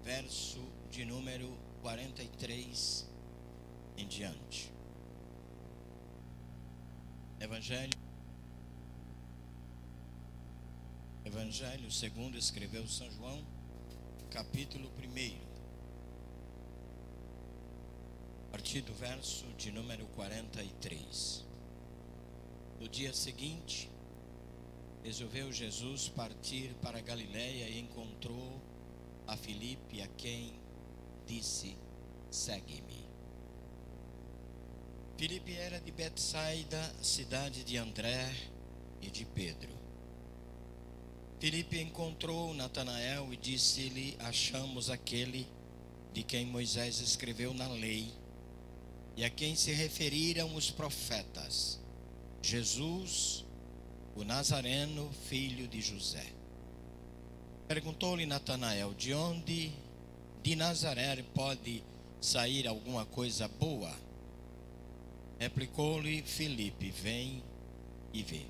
verso de número 43 em diante. Evangelho segundo escreveu São João, capítulo 1, a partir do verso de número 43. No dia seguinte, resolveu Jesus partir para a Galiléia e encontrou a Filipe, a quem disse: segue-me. Filipe era de Betsaida, cidade de André e de Pedro. Filipe encontrou Natanael e disse-lhe: achamos aquele de quem Moisés escreveu na lei e a quem se referiram os profetas, Jesus, o Nazareno, filho de José. Perguntou-lhe Natanael: de onde de Nazaré pode sair alguma coisa boa? Replicou-lhe Filipe: vem e vê.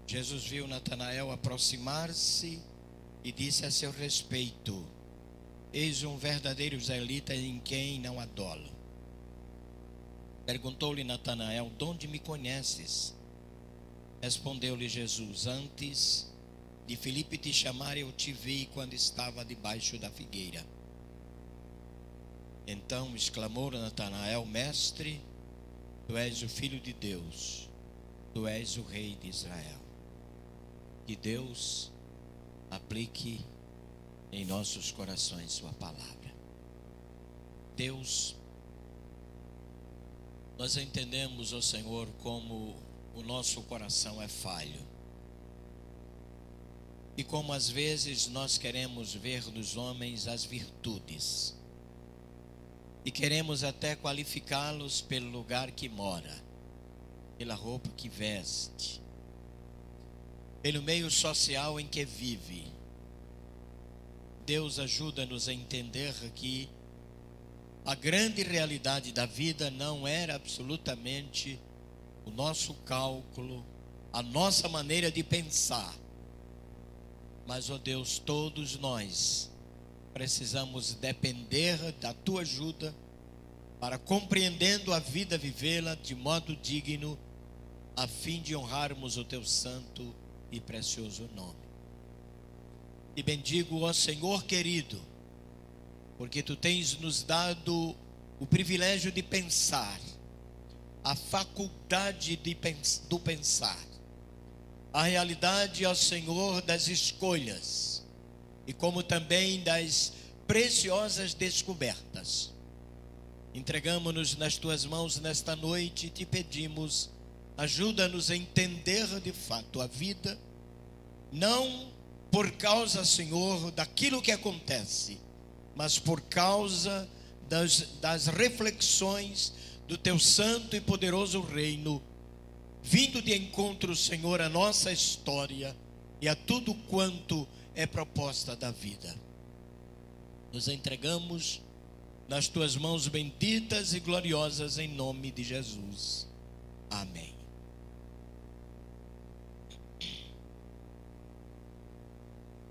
Jesus viu Natanael aproximar-se e disse a seu respeito: eis um verdadeiro israelita em quem não há dolo. Perguntou-lhe Natanael: de onde me conheces? Respondeu-lhe Jesus: antes de Filipe te chamar, eu te vi quando estava debaixo da figueira. Então exclamou Natanael: mestre, tu és o Filho de Deus, tu és o Rei de Israel. Que Deus aplique em nossos corações sua palavra. Deus, nós entendemos, ó Senhor, como o nosso coração é falho. E como às vezes nós queremos ver nos homens as virtudes. E queremos até qualificá-los pelo lugar que mora, pela roupa que veste, pelo meio social em que vive. Deus, ajuda-nos a entender que a grande realidade da vida não era absolutamente o nosso cálculo, a nossa maneira de pensar. Mas, ó Deus, todos nós precisamos depender da Tua ajuda para, compreendendo a vida, vivê-la de modo digno, a fim de honrarmos o Teu santo e precioso nome. E bendigo, ó Senhor querido, porque Tu tens nos dado o privilégio de pensar, a faculdade do pensar, a realidade, ó Senhor, das escolhas, e como também das preciosas descobertas. Entregamos-nos nas Tuas mãos nesta noite e Te pedimos: ajuda-nos a entender de fato a vida, não por causa, Senhor, daquilo que acontece, mas por causa das reflexões do Teu santo e poderoso reino, vindo de encontro, Senhor, à nossa história e a tudo quanto é proposta da vida. Nos entregamos nas Tuas mãos benditas e gloriosas, em nome de Jesus. Amém.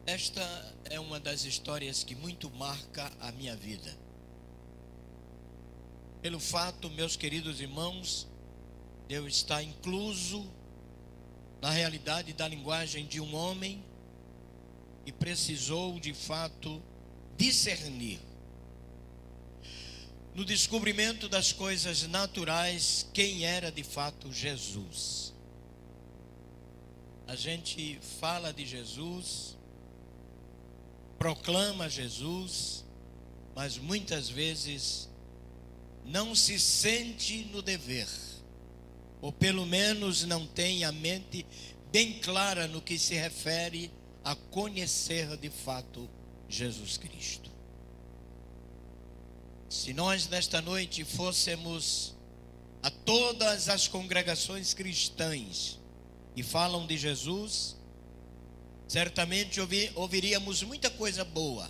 Esta é uma das histórias que muito marca a minha vida. Pelo fato, meus queridos irmãos, de eu estar incluso na realidade da linguagem de um homem que precisou de fato discernir, no descobrimento das coisas naturais, quem era de fato Jesus. A gente fala de Jesus, proclama Jesus, mas muitas vezes não se sente no dever, ou pelo menos não tem a mente bem clara no que se refere a conhecer de fato Jesus Cristo. Se nós nesta noite fôssemos a todas as congregações cristãs que falam de Jesus, certamente ouviríamos muita coisa boa.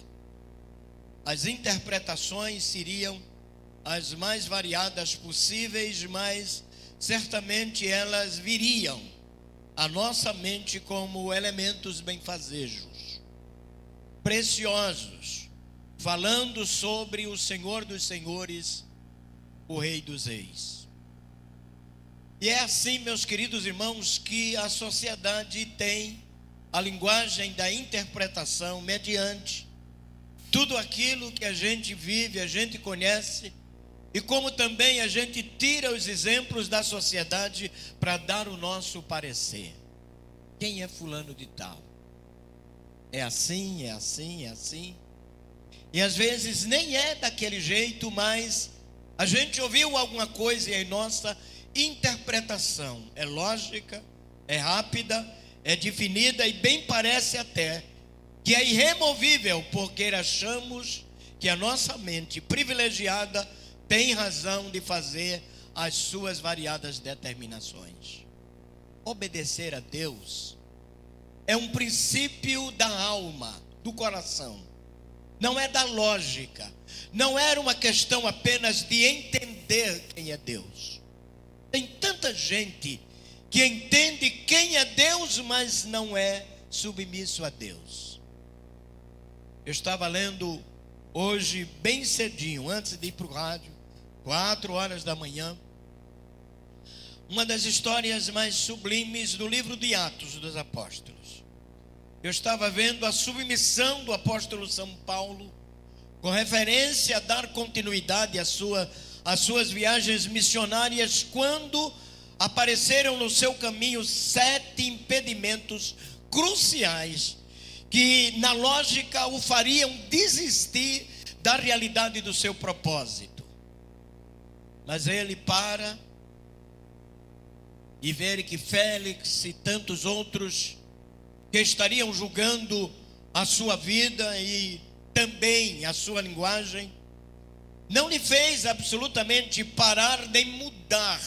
As interpretações seriam as mais variadas possíveis, mas certamente elas viriam à nossa mente como elementos benfazejos, preciosos, falando sobre o Senhor dos Senhores, o Rei dos Reis. E é assim, meus queridos irmãos, que a sociedade tem a linguagem da interpretação mediante tudo aquilo que a gente vive, a gente conhece, e como também a gente tira os exemplos da sociedade para dar o nosso parecer. Quem é fulano de tal? É assim, é assim, é assim. E às vezes nem é daquele jeito, mas a gente ouviu alguma coisa e a nossa interpretação é lógica, é rápida, é definida e bem parece até que é irremovível, porque achamos que a nossa mente privilegiada tem razão de fazer as suas variadas determinações. Obedecer a Deus é um princípio da alma, do coração. Não é da lógica. Não era uma questão apenas de entender quem é Deus. Tem tanta gente que entende quem é Deus, mas não é submisso a Deus. Eu estava lendo hoje bem cedinho, antes de ir para o rádio, 4 horas da manhã, uma das histórias mais sublimes do livro de Atos dos Apóstolos. Eu estava vendo a submissão do apóstolo São Paulo, com referência a dar continuidade às suas viagens missionárias, quando apareceram no seu caminho 7 impedimentos cruciais, que na lógica o fariam desistir da realidade do seu propósito. Mas ele para e vê que Félix e tantos outros que estariam julgando a sua vida e também a sua linguagem, não lhe fez absolutamente parar nem mudar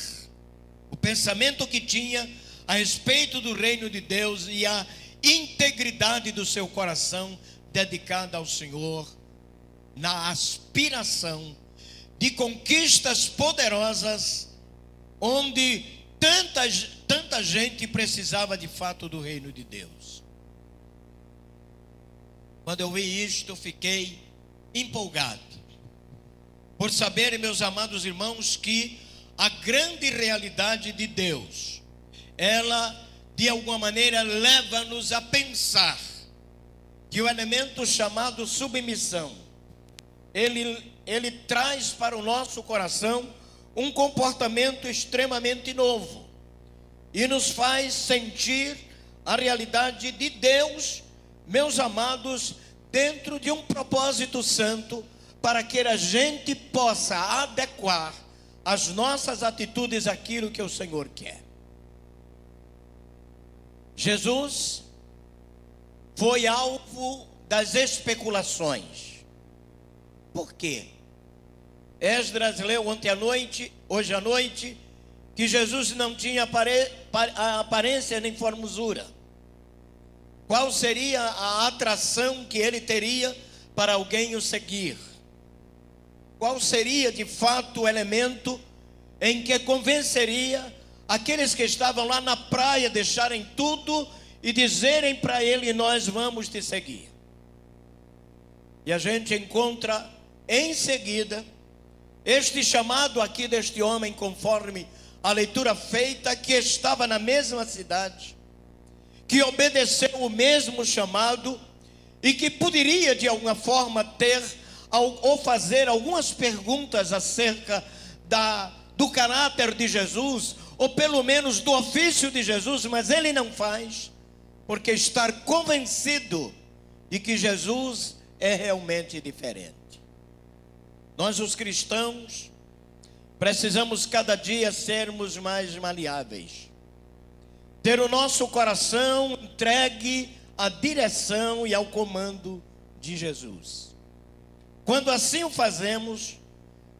o pensamento que tinha a respeito do reino de Deus e a integridade do seu coração dedicada ao Senhor, na aspiração de conquistas poderosas, onde tanta gente precisava de fato do reino de Deus. Quando eu vi isto, fiquei empolgado por saber, meus amados irmãos, que a grande realidade de Deus, ela de alguma maneira leva-nos a pensar que o elemento chamado submissão, ele traz para o nosso coração um comportamento extremamente novo e nos faz sentir a realidade de Deus, meus amados, dentro de um propósito santo, para que a gente possa adequar as nossas atitudes àquilo que o Senhor quer. Jesus foi alvo das especulações. Por quê? Esdras leu hoje à noite, que Jesus não tinha aparência nem formosura. Qual seria a atração que ele teria para alguém o seguir? Qual seria de fato o elemento em que convenceria aqueles que estavam lá na praia deixarem tudo e dizerem para ele: nós vamos te seguir? E a gente encontra em seguida este chamado aqui deste homem, conforme a leitura feita, que estava na mesma cidade, que obedeceu o mesmo chamado e que poderia de alguma forma ter ou fazer algumas perguntas acerca do caráter de Jesus, ou pelo menos do ofício de Jesus, mas ele não faz, porque está convencido de que Jesus é realmente diferente. Nós, os cristãos, precisamos cada dia sermos mais maleáveis, ter o nosso coração entregue à direção e ao comando de Jesus. Quando assim o fazemos,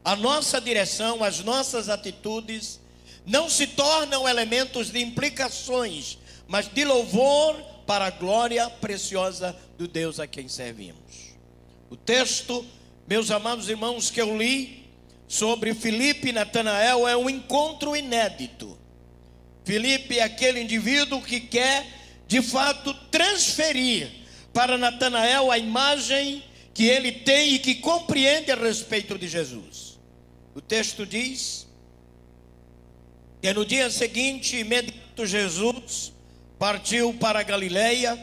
a nossa direção, as nossas atitudes não se tornam elementos de implicações, mas de louvor para a glória preciosa do Deus a quem servimos. O texto, meus amados irmãos, que eu li sobre Filipe e Natanael é um encontro inédito. Filipe é aquele indivíduo que quer de fato transferir para Natanael a imagem que ele tem e que compreende a respeito de Jesus. O texto diz que no dia seguinte, imediato, Jesus partiu para a Galileia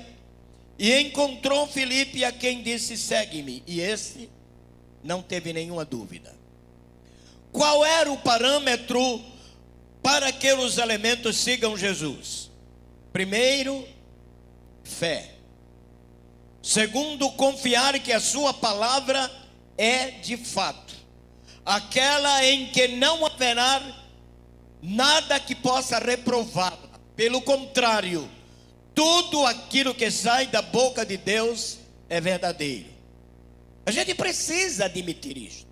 e encontrou Filipe, a quem disse: segue-me. E esse não teve nenhuma dúvida. Qual era o parâmetro para que os elementos sigam Jesus? Primeiro, fé. Segundo, confiar que a sua palavra é de fato aquela em que não haverá nada que possa reprová-la. Pelo contrário, tudo aquilo que sai da boca de Deus é verdadeiro. A gente precisa admitir isto.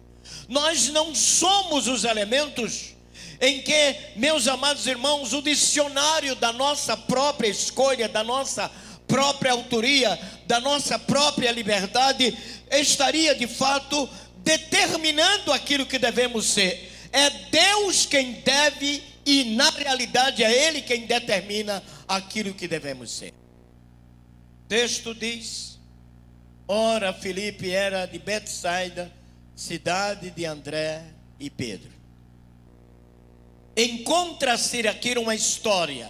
Nós não somos os elementos em que, meus amados irmãos, o dicionário da nossa própria escolha, da nossa própria autoria, da nossa própria liberdade, estaria de fato determinando aquilo que devemos ser. É Deus quem deve, e na realidade é Ele quem determina aquilo que devemos ser. O texto diz: ora, Filipe era de Betsaida, cidade de André e Pedro. Encontra-se aqui uma história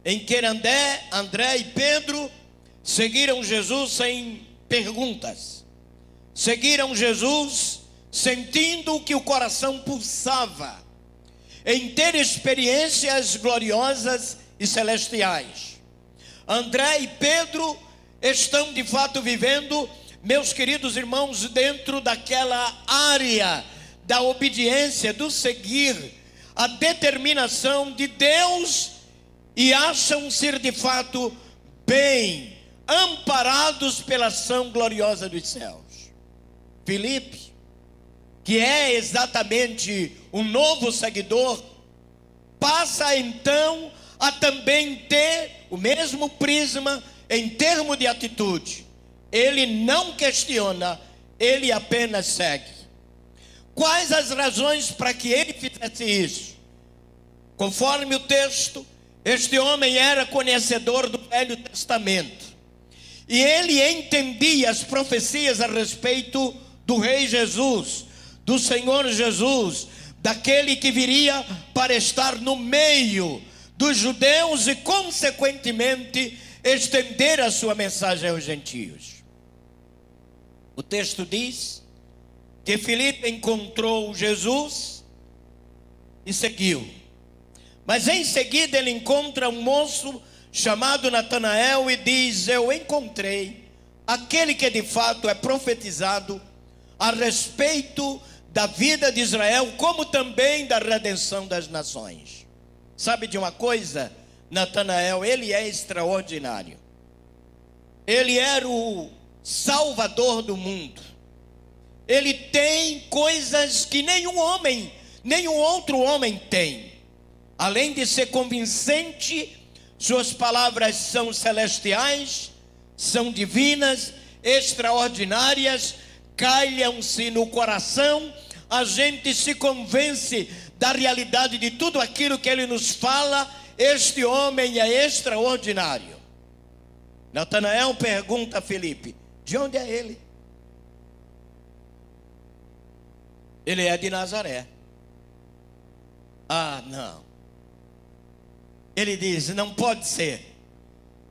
em que André e Pedro seguiram Jesus sem perguntas. Seguiram Jesus sentindo que o coração pulsava em ter experiências gloriosas e celestiais. André e Pedro estão de fato vivendo, meus queridos irmãos, dentro daquela área da obediência, do seguir a determinação de Deus, e acham ser de fato bem amparados pela ação gloriosa dos céus. Filipe, que é exatamente um novo seguidor, passa então a também ter o mesmo prisma em termos de atitude. Ele não questiona, ele apenas segue. Quais as razões para que ele fizesse isso? Conforme o texto, este homem era conhecedor do Velho Testamento, e ele entendia as profecias a respeito do Rei Jesus, do Senhor Jesus, daquele que viria para estar no meio dos judeus e consequentemente estender a sua mensagem aos gentios. O texto diz que Filipe encontrou Jesus e seguiu. Mas em seguida ele encontra um moço chamado Natanael e diz: eu encontrei aquele que de fato é profetizado a respeito da vida de Israel, como também da redenção das nações. Sabe de uma coisa? Natanael, ele é extraordinário. Ele era o salvador do mundo. Ele tem coisas que nenhum outro homem tem. Além de ser convincente, suas palavras são celestiais, são divinas, extraordinárias, calham-se no coração. A gente se convence da realidade de tudo aquilo que ele nos fala. Este homem é extraordinário. Natanael pergunta a Filipe: de onde é ele? Ele é de Nazaré. Ah, não. Ele diz: não pode ser.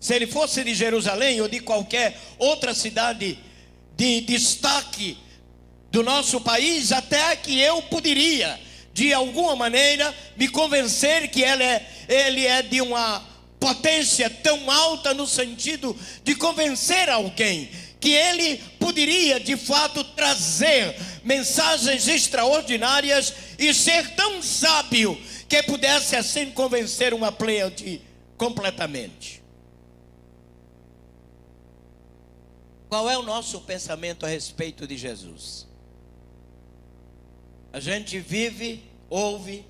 Se ele fosse de Jerusalém ou de qualquer outra cidade de destaque do nosso país, até que eu poderia, de alguma maneira, me convencer que ele é de uma potência tão alta, no sentido de convencer alguém que ele poderia de fato trazer mensagens extraordinárias e ser tão sábio que pudesse assim convencer uma pleiade completamente. Qual é o nosso pensamento a respeito de Jesus? A gente vive, ouve,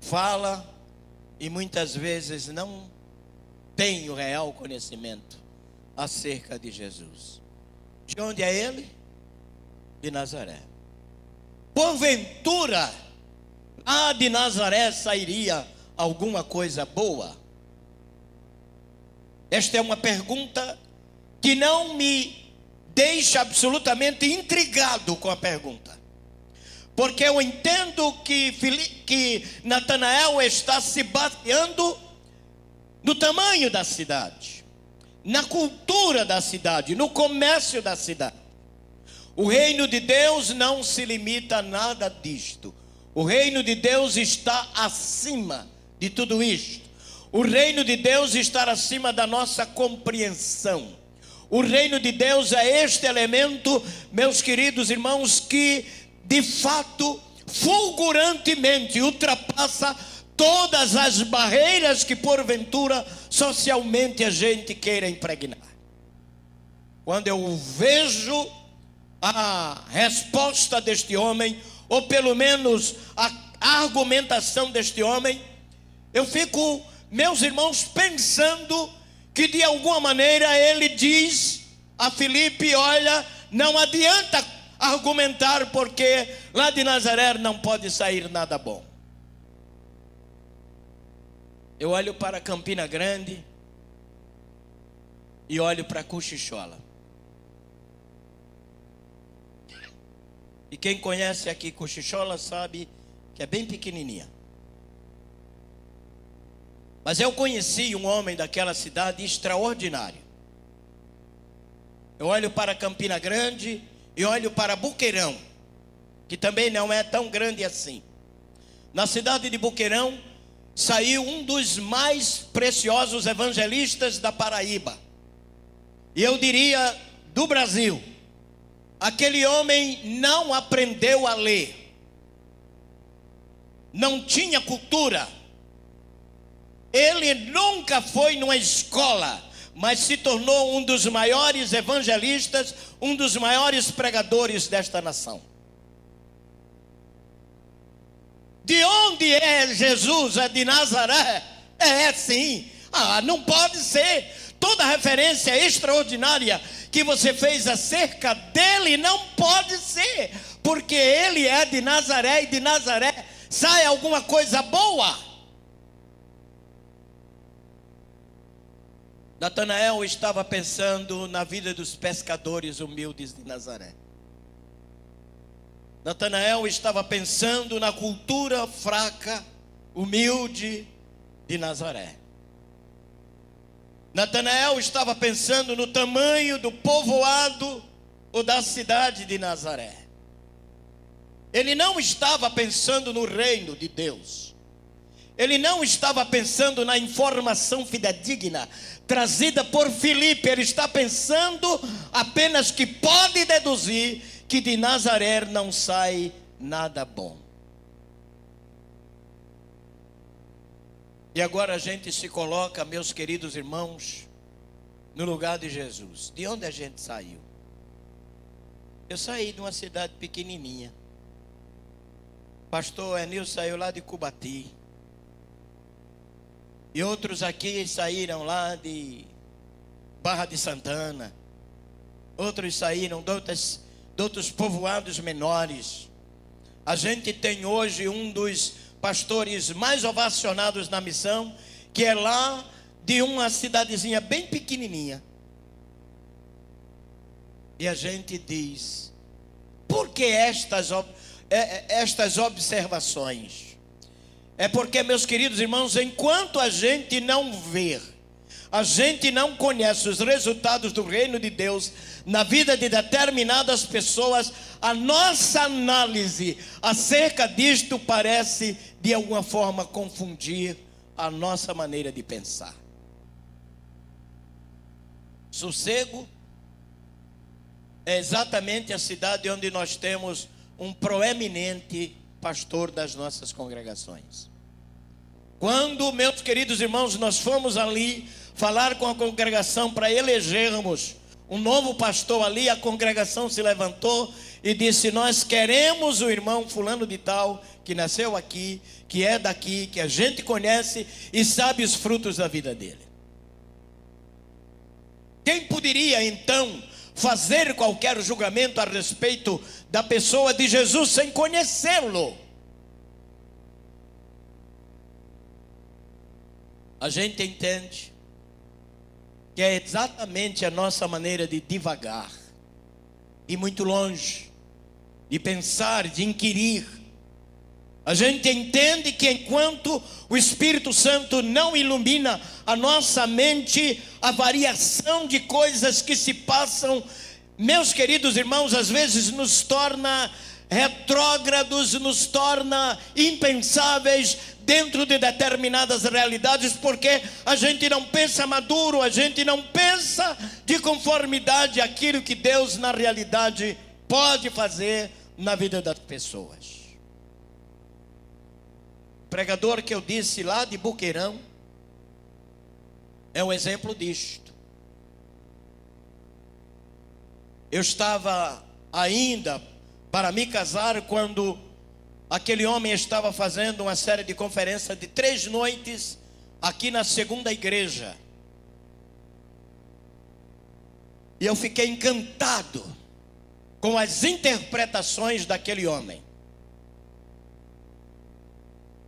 fala e muitas vezes não tem o real conhecimento acerca de Jesus. De onde é ele? De Nazaré. Porventura, lá de Nazaré sairia alguma coisa boa? Esta é uma pergunta que não me deixa absolutamente intrigado com a pergunta. Porque eu entendo que Natanael está se baseando no tamanho da cidade, na cultura da cidade, no comércio da cidade. O reino de Deus não se limita a nada disto. O reino de Deus está acima de tudo isto. O reino de Deus está acima da nossa compreensão. O reino de Deus é este elemento, meus queridos irmãos, que de fato, fulgurantemente ultrapassa todas as barreiras que porventura socialmente a gente queira impregnar. Quando eu vejo a resposta deste homem, ou pelo menos a argumentação deste homem, eu fico, meus irmãos, pensando que de alguma maneira ele diz a Filipe: olha, não adianta argumentar, porque lá de Nazaré não pode sair nada bom. Eu olho para Campina Grande e olho para Cochichola. E quem conhece aqui Cochichola sabe que é bem pequenininha. Mas eu conheci um homem daquela cidade extraordinário. Eu olho para Campina Grande e olho para Boqueirão, que também não é tão grande assim. Na cidade de Boqueirão saiu um dos mais preciosos evangelistas da Paraíba, e eu diria do Brasil. Aquele homem não aprendeu a ler, não tinha cultura, ele nunca foi numa escola, mas se tornou um dos maiores evangelistas, um dos maiores pregadores desta nação. De onde é Jesus? É de Nazaré? É sim. Não pode ser. Toda referência extraordinária que você fez acerca dele não pode ser, porque ele é de Nazaré, e de Nazaré sai alguma coisa boa. Natanael estava pensando na vida dos pescadores humildes de Nazaré. Natanael estava pensando na cultura fraca, humilde de Nazaré. Natanael estava pensando no tamanho do povoado ou da cidade de Nazaré. Ele não estava pensando no reino de Deus. Ele não estava pensando na informação fidedigna trazida por Filipe. Ele está pensando apenas que pode deduzir que de Nazaré não sai nada bom. E agora a gente se coloca, meus queridos irmãos, no lugar de Jesus. De onde a gente saiu? Eu saí de uma cidade pequenininha. Pastor Enil saiu lá de Cubati. E outros aqui saíram lá de Barra de Santana. Outros saíram de outros povoados menores. A gente tem hoje um dos pastores mais ovacionados na missão, que é lá de uma cidadezinha bem pequenininha. E a gente diz: por que estas observações? É porque, meus queridos irmãos, enquanto a gente não vê, a gente não conhece os resultados do reino de Deus na vida de determinadas pessoas, a nossa análise acerca disto parece de alguma forma confundir a nossa maneira de pensar. Sossego é exatamente a cidade onde nós temos um proeminente pastor das nossas congregações. Quando, meus queridos irmãos, nós fomos ali falar com a congregação para elegermos um novo pastor ali, a congregação se levantou e disse: nós queremos o irmão fulano de tal, que nasceu aqui, que é daqui, que a gente conhece e sabe os frutos da vida dele. Quem poderia então fazer qualquer julgamento a respeito da pessoa de Jesus sem conhecê-lo? A gente entende que é exatamente a nossa maneira de divagar, ir muito longe, de pensar, de inquirir. A gente entende que enquanto o Espírito Santo não ilumina a nossa mente, a variação de coisas que se passam, meus queridos irmãos, às vezes nos torna retrógrados, nos torna impensáveis dentro de determinadas realidades, porque a gente não pensa maduro, a gente não pensa de conformidade àquilo que Deus na realidade pode fazer na vida das pessoas. O pregador que eu disse lá de Boqueirão é um exemplo disto. Eu estava ainda para me casar quando aquele homem estava fazendo uma série de conferências de 3 noites aqui na segunda igreja. E eu fiquei encantado com as interpretações daquele homem.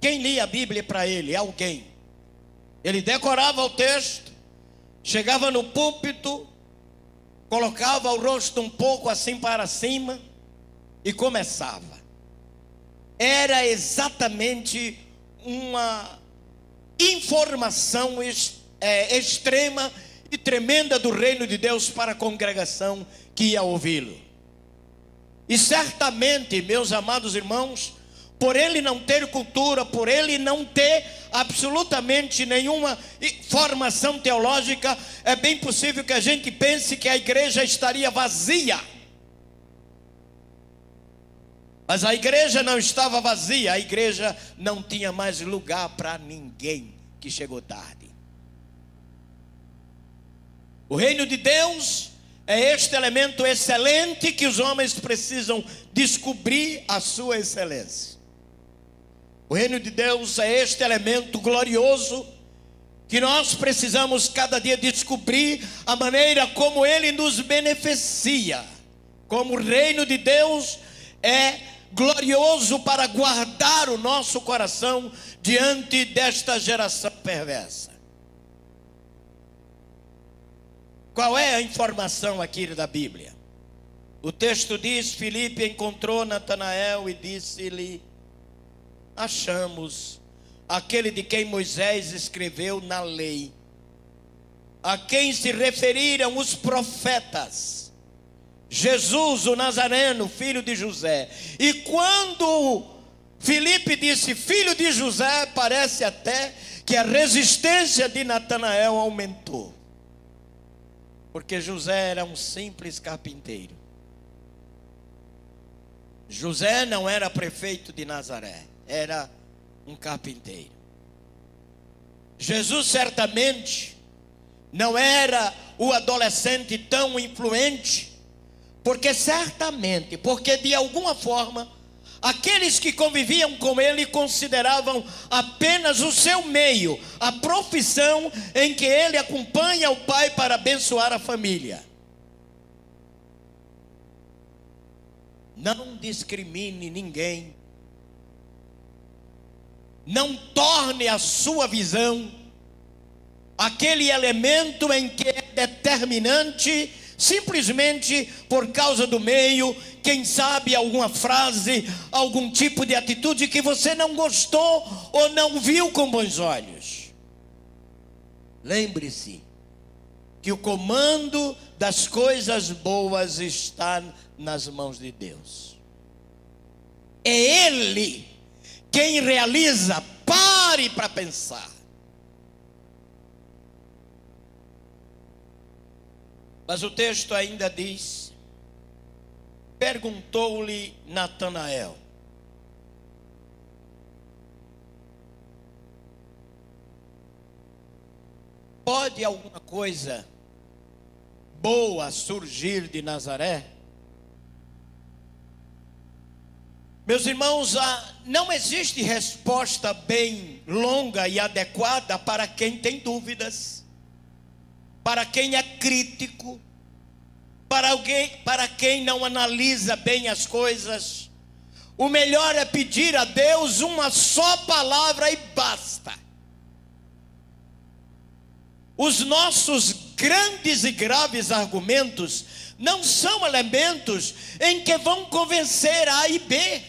Quem lia a Bíblia para ele? Alguém. Ele decorava o texto, chegava no púlpito, colocava o rosto um pouco assim para cima e começava. Era exatamente uma informação extrema e tremenda do reino de Deus para a congregação que ia ouvi-lo. E certamente, meus amados irmãos, por ele não ter cultura, por ele não ter absolutamente nenhuma formação teológica, é bem possível que a gente pense que a igreja estaria vazia. Mas a igreja não estava vazia, a igreja não tinha mais lugar para ninguém que chegou tarde. O reino de Deus é este elemento excelente que os homens precisam descobrir a sua excelência. O reino de Deus é este elemento glorioso que nós precisamos cada dia descobrir a maneira como ele nos beneficia. Como o reino de Deus é glorioso para guardar o nosso coração diante desta geração perversa. Qual é a informação aqui da Bíblia? O texto diz: Filipe encontrou Natanael e disse-lhe: achamos aquele de quem Moisés escreveu na lei, a quem se referiram os profetas, Jesus o Nazareno, filho de José. E quando Filipe disse filho de José, parece até que a resistência de Natanael aumentou, porque José era um simples carpinteiro. José não era prefeito de Nazaré, era um carpinteiro. Jesus certamente não era o adolescente tão influente, porque de alguma forma aqueles que conviviam com ele consideravam apenas o seu meio, a profissão em que ele acompanha o pai para abençoar a família. Não discrimine ninguém. Não torne a sua visão aquele elemento em que é determinante simplesmente por causa do meio, quem sabe alguma frase, algum tipo de atitude que você não gostou ou não viu com bons olhos. Lembre-se que o comando das coisas boas está nas mãos de Deus. É Ele quem realiza. Pare para pensar. Mas o texto ainda diz: perguntou-lhe Natanael: pode alguma coisa boa surgir de Nazaré? Meus irmãos, não existe resposta bem longa e adequada para quem tem dúvidas, para quem é crítico, para quem não analisa bem as coisas. O melhor é pedir a Deus uma só palavra e basta. Os nossos grandes e graves argumentos não são elementos em que vão convencer A e B.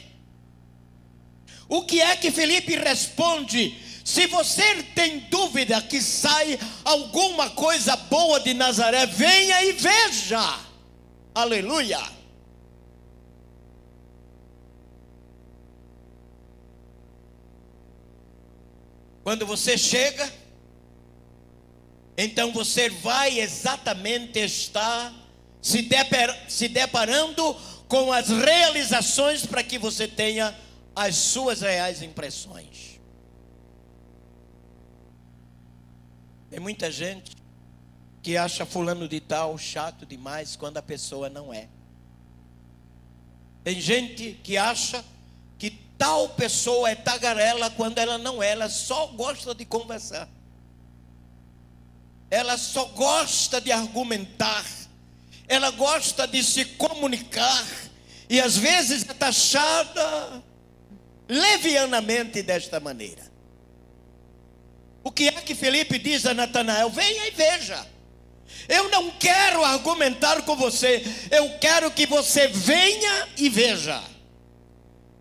O que é que Felipe responde? Se você tem dúvida que sai alguma coisa boa de Nazaré, venha e veja. Aleluia. Quando você chega, então você vai exatamente estar se deparando com as realizações para que você tenha as suas reais impressões. Tem muita gente que acha fulano de tal chato demais quando a pessoa não é. Tem gente que acha que tal pessoa é tagarela quando ela não é, ela só gosta de conversar. Ela só gosta de argumentar. Ela gosta de se comunicar. E às vezes é taxada levianamente desta maneira. O que é que Felipe diz a Natanael? Venha e veja. Eu não quero argumentar com você. Eu quero que você venha e veja.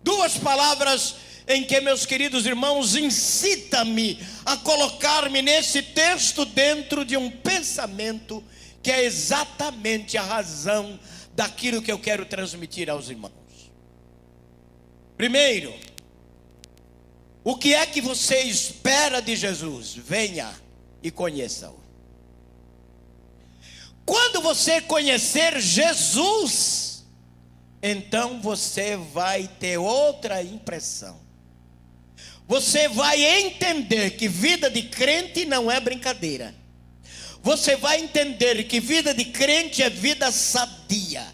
Duas palavras em que, meus queridos irmãos, incita-me a colocar-me nesse texto dentro de um pensamento que é exatamente a razão daquilo que eu quero transmitir aos irmãos. Primeiro, o que é que você espera de Jesus? Venha e conheça-o. Quando você conhecer Jesus, então você vai ter outra impressão. Você vai entender que vida de crente não é brincadeira. Você vai entender que vida de crente é vida sadia,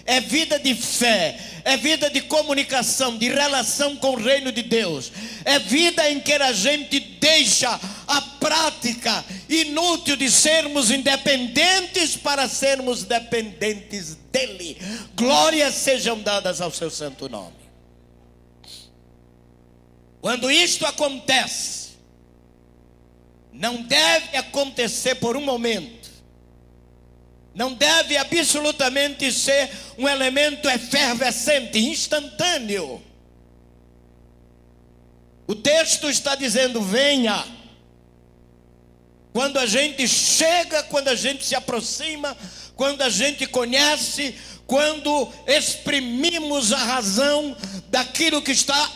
é vida de fé, é vida de comunicação, de relação com o reino de Deus. É vida em que a gente deixa a prática inútil de sermos independentes para sermos dependentes dele. Glórias sejam dadas ao seu santo nome. Quando isto acontece, não deve acontecer por um momento. Não deve absolutamente ser um elemento efervescente, instantâneo. O texto está dizendo: venha. Quando a gente chega, quando a gente se aproxima, quando a gente conhece, quando exprimimos a razão daquilo que está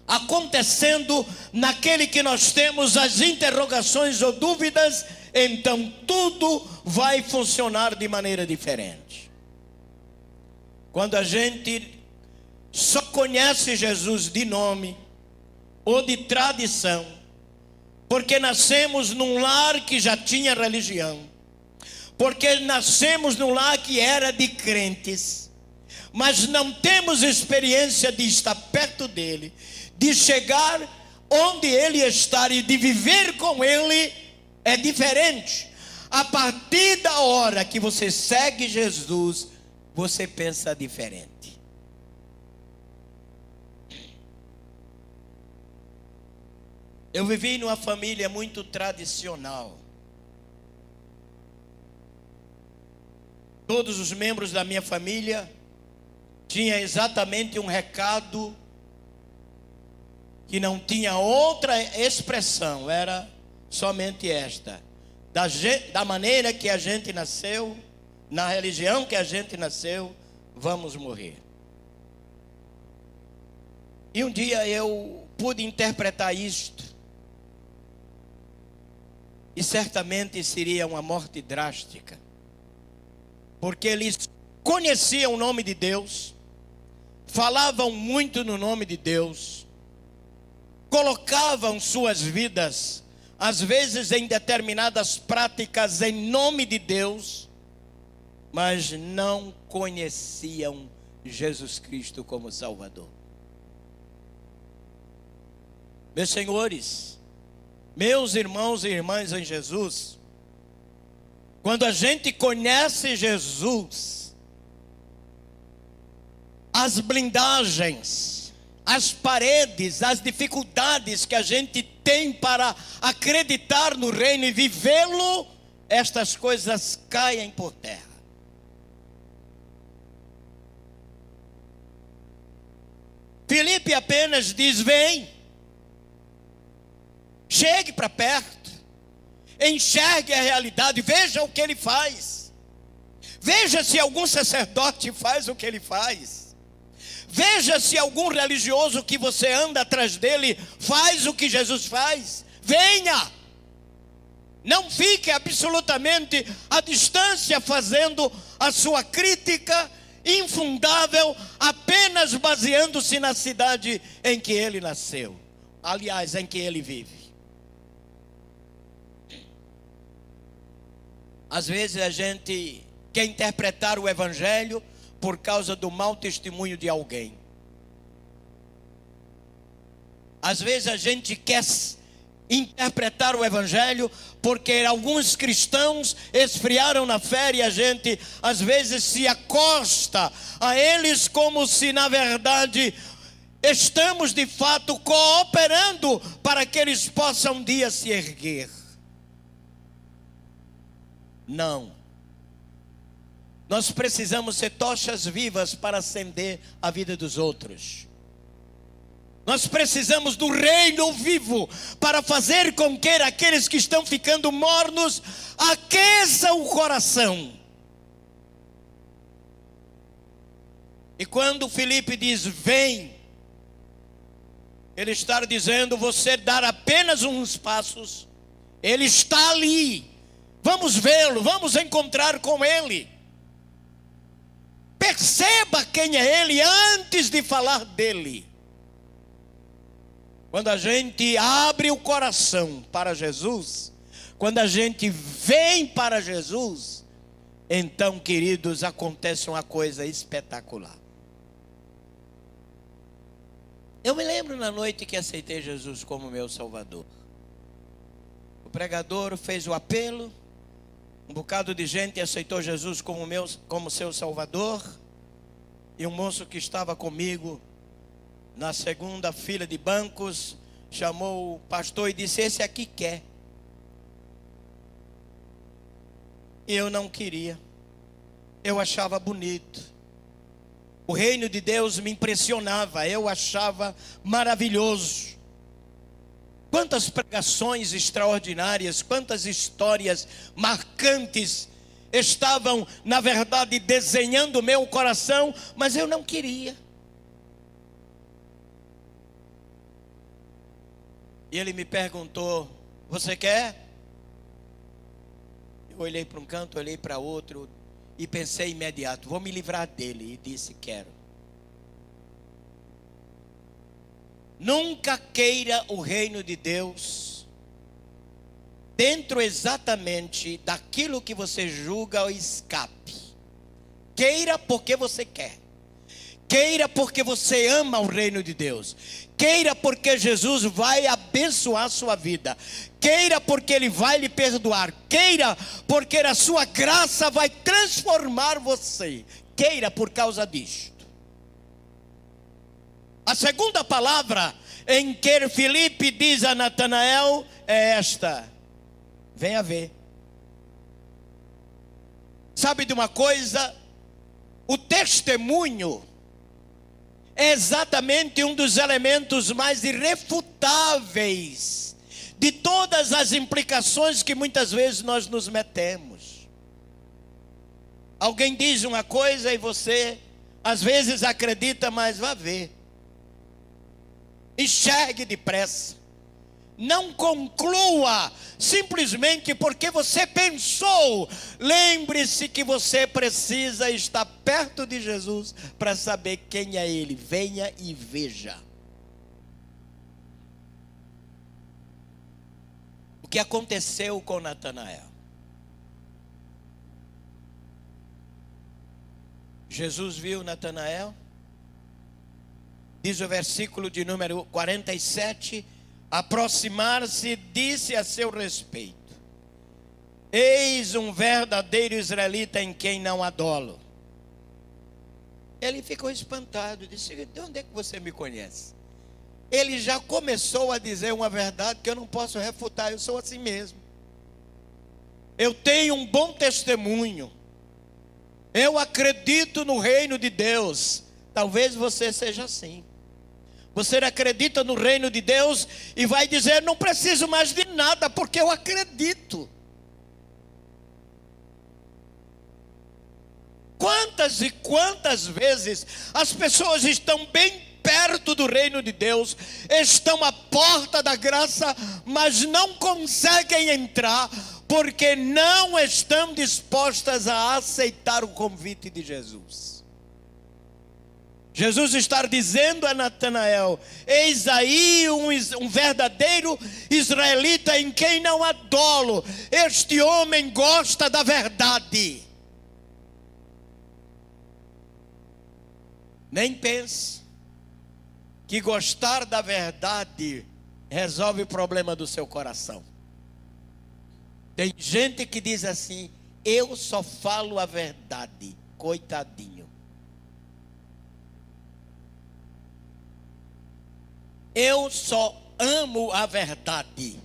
acontecendo, naquele que nós temos as interrogações ou dúvidas, então tudo vai funcionar de maneira diferente. Quando a gente só conhece Jesus de nome ou de tradição, porque nascemos num lar que já tinha religião, porque nascemos num lar que era de crentes, mas não temos experiência de estar perto dele, de chegar onde ele está e de viver com ele, é diferente. A partir da hora que você segue Jesus, você pensa diferente. Eu vivi numa família muito tradicional. Todos os membros da minha família tinham exatamente um recado que não tinha outra expressão, era somente esta: da maneira que a gente nasceu, na religião que a gente nasceu, vamos morrer. E um dia eu pude interpretar isto, e certamente seria uma morte drástica, porque eles conheciam o nome de Deus, falavam muito no nome de Deus, colocavam suas vidas, às vezes em determinadas práticas em nome de Deus, mas não conheciam Jesus Cristo como Salvador. Meus senhores, meus irmãos e irmãs em Jesus, quando a gente conhece Jesus, as blindagens, as paredes, as dificuldades que a gente tem para acreditar no reino e vivê-lo, estas coisas caem por terra. Filipe apenas diz: vem, chegue para perto, enxergue a realidade, veja o que ele faz. Veja se algum sacerdote faz o que ele faz. Veja se algum religioso que você anda atrás dele faz o que Jesus faz. Venha! Não fique absolutamente à distância fazendo a sua crítica infundável, apenas baseando-se na cidade em que ele nasceu. Aliás, em que ele vive. Às vezes a gente quer interpretar o evangelho por causa do mau testemunho de alguém. Às vezes a gente quer interpretar o evangelho porque alguns cristãos esfriaram na fé e a gente às vezes se acosta a eles como se na verdade estamos de fato cooperando para que eles possam um dia se erguer. Não. Nós precisamos ser tochas vivas para acender a vida dos outros. Nós precisamos do reino vivo para fazer com que aqueles que estão ficando mornos aqueçam o coração. E quando Filipe diz: vem, ele está dizendo: você dar apenas uns passos, ele está ali, vamos vê-lo, vamos encontrar com ele. Perceba quem é ele antes de falar dele. Quando a gente abre o coração para Jesus, quando a gente vem para Jesus, então, queridos, acontece uma coisa espetacular. Eu me lembro na noite que aceitei Jesus como meu Salvador. O pregador fez o apelo, um bocado de gente aceitou Jesus como seu Salvador, e um moço que estava comigo na segunda fila de bancos chamou o pastor e disse: esse aqui quer. E eu não queria. Eu achava bonito. O reino de Deus me impressionava. Eu achava maravilhoso. Quantas pregações extraordinárias, quantas histórias marcantes estavam, na verdade, desenhando o meu coração, mas eu não queria. E ele me perguntou: você quer? Eu olhei para um canto, olhei para outro e pensei imediato: vou me livrar dele. E disse: quero. Nunca queira o reino de Deus dentro exatamente daquilo que você julga o escape. Queira porque você quer. Queira porque você ama o reino de Deus. Queira porque Jesus vai abençoar a sua vida. Queira porque Ele vai lhe perdoar. Queira porque a sua graça vai transformar você. Queira por causa disto. A segunda palavra em que Filipe diz a Natanael é esta: venha ver. Sabe de uma coisa? O testemunho é exatamente um dos elementos mais irrefutáveis de todas as implicações que muitas vezes nós nos metemos. Alguém diz uma coisa e você às vezes acredita, mas vá ver. Enxergue depressa. Não conclua simplesmente porque você pensou. Lembre-se que você precisa estar perto de Jesus para saber quem é Ele. Venha e veja. O que aconteceu com Natanael? Jesus viu Natanael. Diz o versículo de número 47... aproximar-se, disse a seu respeito: eis um verdadeiro israelita em quem não há dolo. Ele ficou espantado, disse: de onde é que você me conhece? Ele já começou a dizer uma verdade que eu não posso refutar. Eu sou assim mesmo. Eu tenho um bom testemunho. Eu acredito no reino de Deus. Talvez você seja assim. Você acredita no reino de Deus e vai dizer: não preciso mais de nada, porque eu acredito. Quantas e quantas vezes as pessoas estão bem perto do reino de Deus, estão à porta da graça, mas não conseguem entrar, porque não estão dispostas a aceitar o convite de Jesus. Jesus está dizendo a Natanael: eis aí um verdadeiro israelita em quem não há dolo. Este homem gosta da verdade. Nem pense que gostar da verdade resolve o problema do seu coração. Tem gente que diz assim: eu só falo a verdade. Coitadinho. Eu só amo a verdade.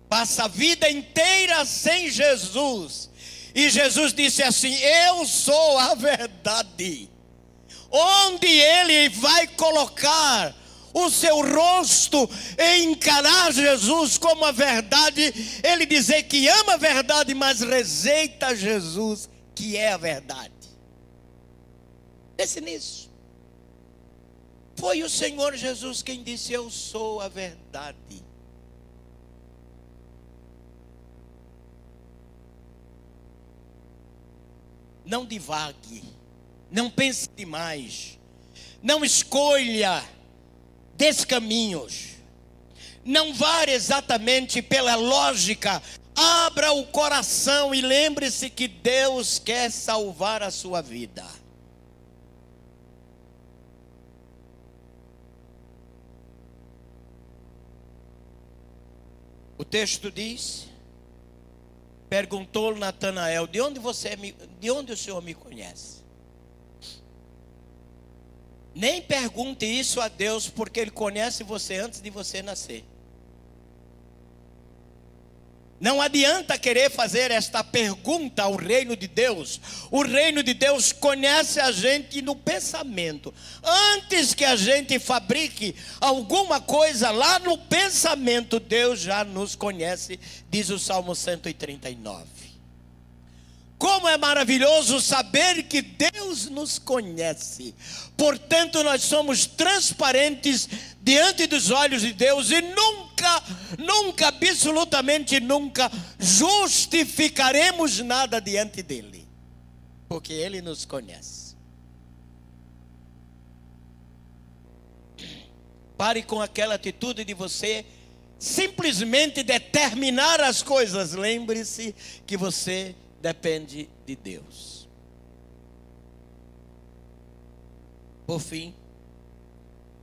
Passa a vida inteira sem Jesus. E Jesus disse assim: eu sou a verdade. Onde ele vai colocar o seu rosto e encarar Jesus como a verdade, ele dizer que ama a verdade, mas rejeita Jesus, que é a verdade. Pense nisso. Foi o Senhor Jesus quem disse: eu sou a verdade. Não divague, não pense demais, não escolha descaminhos, não vá exatamente pela lógica. Abra o coração e lembre-se que Deus quer salvar a sua vida. O texto diz: perguntou Natanael: de onde o Senhor me conhece? Nem pergunte isso a Deus, porque Ele conhece você antes de você nascer. Não adianta querer fazer esta pergunta ao reino de Deus. O reino de Deus conhece a gente no pensamento. Antes que a gente fabrique alguma coisa lá no pensamento, Deus já nos conhece, diz o Salmo 139. Como é maravilhoso saber que Deus nos conhece. Portanto, nós somos transparentes diante dos olhos de Deus e nunca, absolutamente nunca justificaremos nada diante dele, porque ele nos conhece. Pare com aquela atitude de você simplesmente determinar as coisas. Lembre-se que você depende de Deus. Por fim,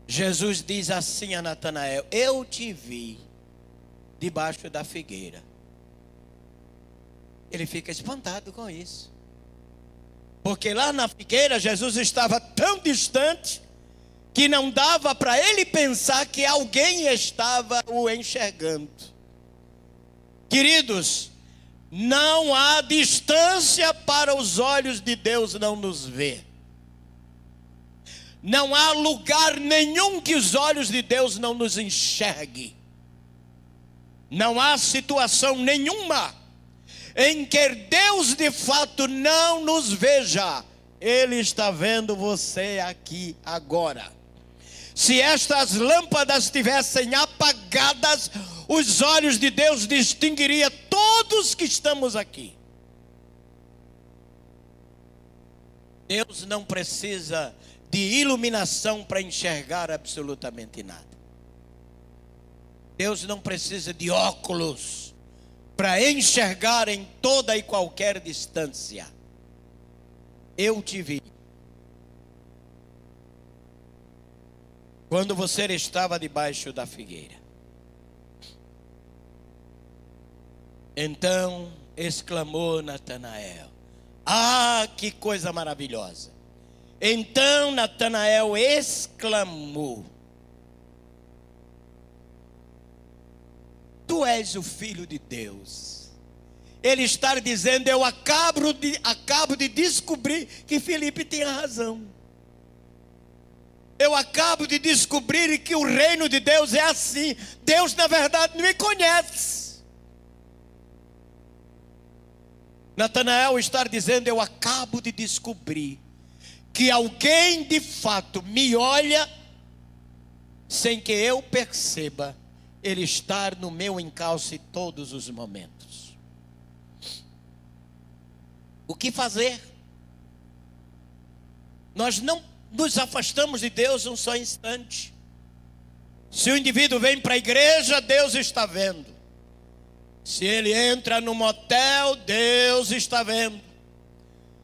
Jesus diz assim a Natanael: eu te vi debaixo da figueira. Ele fica espantado com isso, porque lá na figueira Jesus estava tão distante que não dava para ele pensar que alguém estava o enxergando. Queridos, não há distância para os olhos de Deus não nos ver. Não há lugar nenhum que os olhos de Deus não nos enxerguem. Não há situação nenhuma em que Deus de fato não nos veja. Ele está vendo você aqui agora. Se estas lâmpadas estivessem apagadas, os olhos de Deus distinguiriam todos que estamos aqui. Deus não precisa de iluminação para enxergar absolutamente nada. Deus não precisa de óculos para enxergar em toda e qualquer distância. Eu te vi quando você estava debaixo da figueira. Então exclamou Natanael: ah, que coisa maravilhosa! Então Natanael exclamou: tu és o Filho de Deus. Ele está dizendo: eu acabo de descobrir que Felipe tinha razão. Eu acabo de descobrir que o reino de Deus é assim. Deus, na verdade, não me conhece. Natanael está dizendo: eu acabo de descobrir que alguém de fato me olha sem que eu perceba. Ele está no meu encalço todos os momentos. O que fazer? Nós não nos afastamos de Deus um só instante. Se o indivíduo vem para a igreja, Deus está vendo. Se ele entra no motel, Deus está vendo.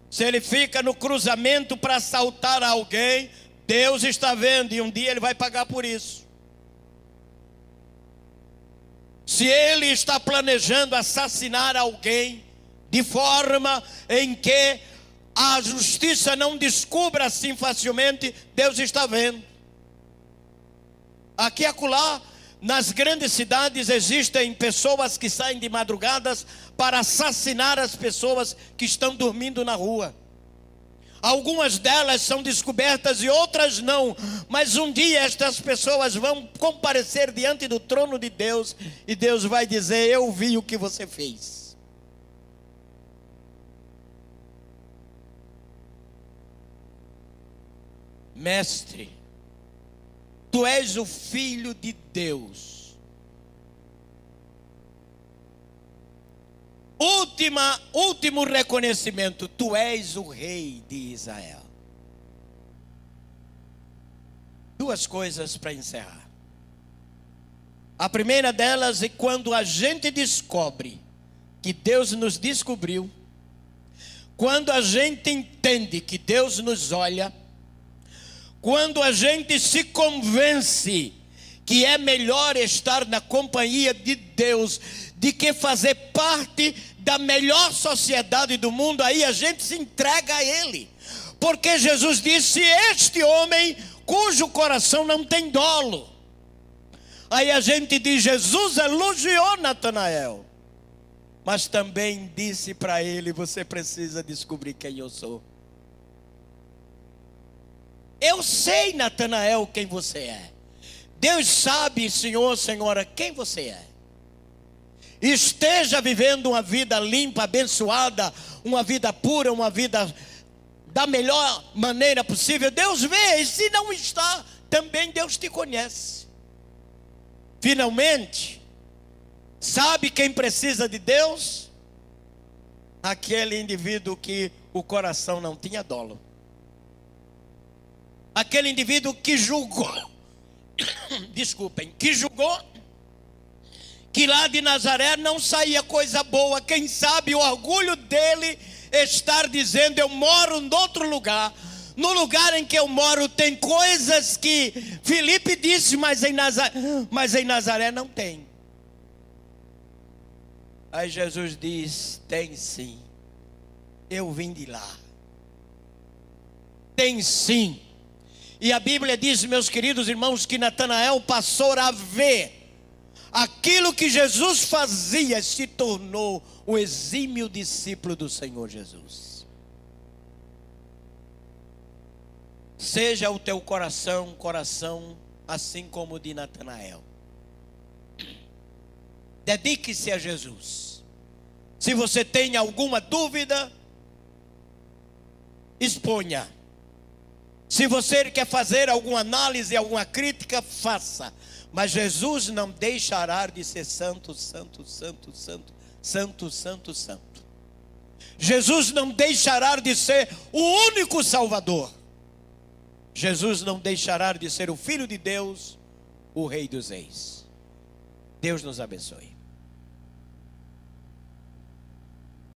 Se ele fica no cruzamento para assaltar alguém, Deus está vendo, e um dia ele vai pagar por isso. Se ele está planejando assassinar alguém de forma em que a justiça não descubra assim facilmente, Deus está vendo. Aqui e acolá, nas grandes cidades, existem pessoas que saem de madrugadas para assassinar as pessoas que estão dormindo na rua. Algumas delas são descobertas e outras não. Mas um dia estas pessoas vão comparecer diante do trono de Deus, e Deus vai dizer: eu vi o que você fez. Mestre, tu és o Filho de Deus. Último reconhecimento: tu és o Rei de Israel. Duas coisas para encerrar. A primeira delas é quando a gente descobre que Deus nos descobriu, quando a gente entende que Deus nos olha, quando a gente se convence que é melhor estar na companhia de Deus do que fazer parte da melhor sociedade do mundo, aí a gente se entrega a Ele. Porque Jesus disse: este homem cujo coração não tem dolo. Aí a gente diz: Jesus elogiou Natanael, mas também disse para ele: você precisa descobrir quem eu sou. Eu sei, Natanael, quem você é. Deus sabe, senhor, senhora, quem você é. Esteja vivendo uma vida limpa, abençoada, uma vida pura, uma vida da melhor maneira possível. Deus vê, e se não está, também Deus te conhece. Finalmente, sabe quem precisa de Deus? Aquele indivíduo que o coração não tinha dolo. Aquele indivíduo que julgou, desculpem, que julgou que lá de Nazaré não saía coisa boa. Quem sabe o orgulho dele estar dizendo: eu moro em outro lugar. No lugar em que eu moro tem coisas que Filipe disse, mas em Nazaré não tem. Aí Jesus diz: tem sim, eu vim de lá. Tem sim. E a Bíblia diz, meus queridos irmãos, que Natanael passou a ver aquilo que Jesus fazia, se tornou o exímio discípulo do Senhor Jesus. Seja o teu coração assim como o de Natanael. Dedique-se a Jesus. Se você tem alguma dúvida, exponha. Se você quer fazer alguma análise, alguma crítica, faça. Mas Jesus não deixará de ser santo, santo, santo, santo, santo, santo, santo. Jesus não deixará de ser o único Salvador. Jesus não deixará de ser o Filho de Deus, o Rei dos Reis. Deus nos abençoe.